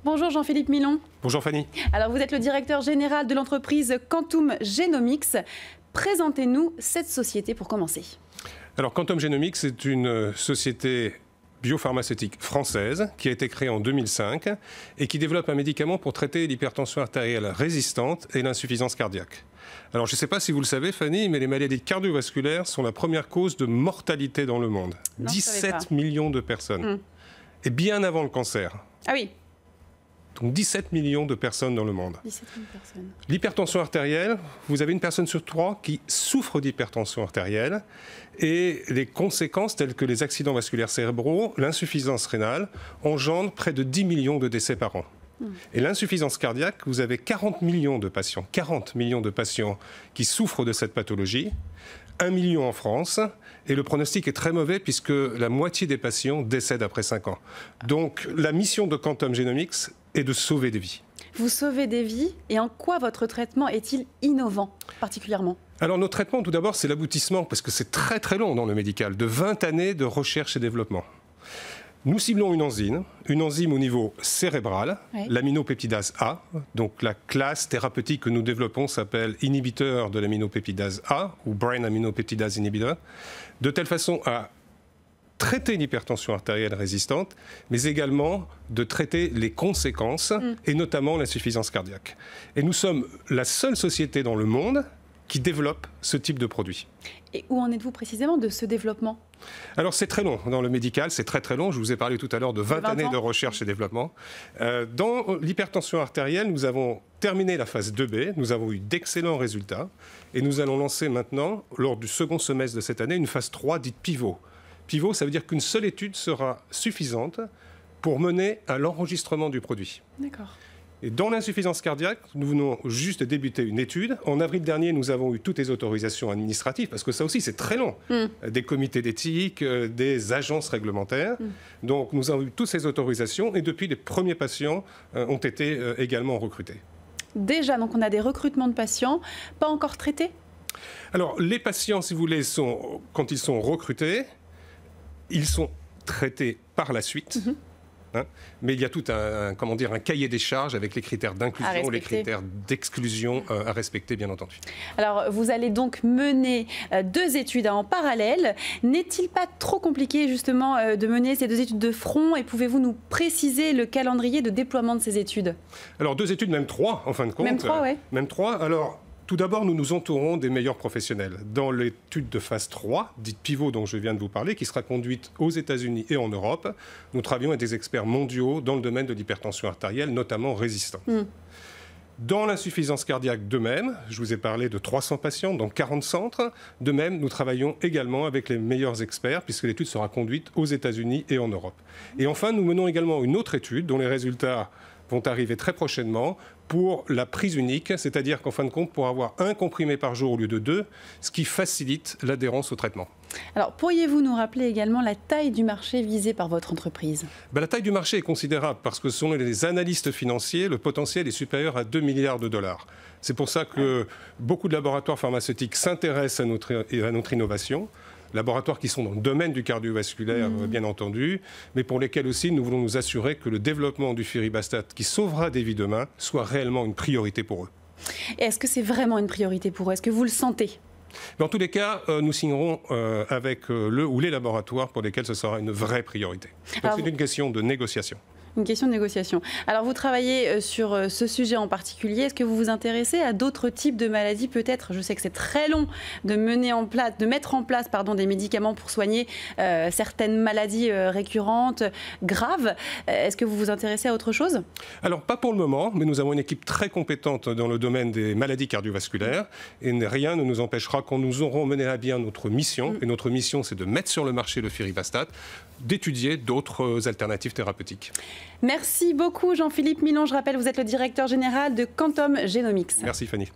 Bonjour Jean-Philippe Milon. Bonjour Fanny. Alors vous êtes le directeur général de l'entreprise Quantum Genomics. Présentez-nous cette société pour commencer. Alors Quantum Genomics est une société biopharmaceutique française qui a été créée en 2005 et qui développe un médicament pour traiter l'hypertension artérielle résistante et l'insuffisance cardiaque. Alors je ne sais pas si vous le savez Fanny, mais les maladies cardiovasculaires sont la première cause de mortalité dans le monde. Non, 17 millions de personnes. Et bien avant le cancer. Ah oui. Donc 17 millions de personnes dans le monde. 17 000 personnes. L'hypertension artérielle, vous avez une personne sur 3 qui souffre d'hypertension artérielle et les conséquences telles que les accidents vasculaires cérébraux, l'insuffisance rénale, engendrent près de 10 millions de décès par an. Et l'insuffisance cardiaque, vous avez 40 millions de patients qui souffrent de cette pathologie, 1 million en France, et le pronostic est très mauvais puisque la moitié des patients décèdent après 5 ans. Donc la mission de Quantum Genomics est de sauver des vies. Vous sauvez des vies, et en quoi votre traitement est-il innovant particulièrement ? Alors notre traitement, tout d'abord, c'est l'aboutissement, parce que c'est très très long dans le médical, de 20 années de recherche et développement. Nous ciblons une enzyme au niveau cérébral, l'aminopeptidase A. Donc la classe thérapeutique que nous développons s'appelle inhibiteur de l'aminopeptidase A, ou Brain Aminopeptidase Inhibitor, de telle façon à traiter l'hypertension artérielle résistante, mais également de traiter les conséquences, et notamment l'insuffisance cardiaque. Et nous sommes la seule société dans le monde qui développe ce type de produit. Et où en êtes-vous précisément de ce développement ? Alors c'est très long dans le médical, c'est très très long. Je vous ai parlé tout à l'heure de 20 années de recherche et développement. Dans l'hypertension artérielle, nous avons terminé la phase 2B, nous avons eu d'excellents résultats et nous allons lancer maintenant, lors du second semestre de cette année, une phase 3 dite pivot. Pivot, ça veut dire qu'une seule étude sera suffisante pour mener à l'enregistrement du produit. D'accord. Et dans l'insuffisance cardiaque, nous venons juste de débuter une étude. En avril dernier, nous avons eu toutes les autorisations administratives, parce que ça aussi, c'est très long. Des comités d'éthique, des agences réglementaires. Donc, nous avons eu toutes ces autorisations, et depuis, les premiers patients ont été également recrutés. Déjà, donc on a des recrutements de patients, pas encore traités ? Alors, les patients, si vous voulez, quand ils sont recrutés, ils sont traités par la suite. Mais il y a tout un cahier des charges avec les critères d'inclusion, les critères d'exclusion à respecter, bien entendu. Alors, vous allez donc mener 2 études en parallèle. N'est-il pas trop compliqué, justement, de mener ces 2 études de front? Et pouvez-vous nous préciser le calendrier de déploiement de ces études? Alors, 2 études, même 3, en fin de compte. Même 3, oui. Même 3. Alors, tout d'abord, nous nous entourons des meilleurs professionnels. Dans l'étude de phase 3, dite pivot dont je viens de vous parler, qui sera conduite aux États-Unis et en Europe, nous travaillons avec des experts mondiaux dans le domaine de l'hypertension artérielle, notamment résistante. Dans l'insuffisance cardiaque, de même, je vous ai parlé de 300 patients dans 40 centres. De même, nous travaillons également avec les meilleurs experts, puisque l'étude sera conduite aux États-Unis et en Europe. Et enfin, nous menons également une autre étude dont les résultats vont arriver très prochainement pour la prise unique, c'est-à-dire qu'en fin de compte, pour avoir 1 comprimé par jour au lieu de 2, ce qui facilite l'adhérence au traitement. Alors, pourriez-vous nous rappeler également la taille du marché visé par votre entreprise? La taille du marché est considérable parce que selon les analystes financiers, le potentiel est supérieur à 2 milliards de dollars. C'est pour ça que beaucoup de laboratoires pharmaceutiques s'intéressent à notre innovation. Laboratoires qui sont dans le domaine du cardiovasculaire, bien entendu, mais pour lesquels aussi nous voulons nous assurer que le développement du Firibastat, qui sauvera des vies demain, soit réellement une priorité pour eux. Est-ce que c'est vraiment une priorité pour eux? Est-ce que vous le sentez? Dans tous les cas, nous signerons avec le ou les laboratoires pour lesquels ce sera une vraie priorité. Donc c'est une question de négociation. Une question de négociation. Alors, vous travaillez sur ce sujet en particulier. Est-ce que vous vous intéressez à d'autres types de maladies, peut-être? Je sais que c'est très long de mettre en place des médicaments pour soigner certaines maladies récurrentes, graves. Est-ce que vous vous intéressez à autre chose? Alors, pas pour le moment, mais nous avons une équipe très compétente dans le domaine des maladies cardiovasculaires. Et rien ne nous empêchera, quand nous aurons mené à bien notre mission, et notre mission, c'est de mettre sur le marché le Firibastat, d'étudier d'autres alternatives thérapeutiques. Merci beaucoup Jean-Philippe Milon. Je rappelle, vous êtes le directeur général de Quantum Genomics. Merci Fanny.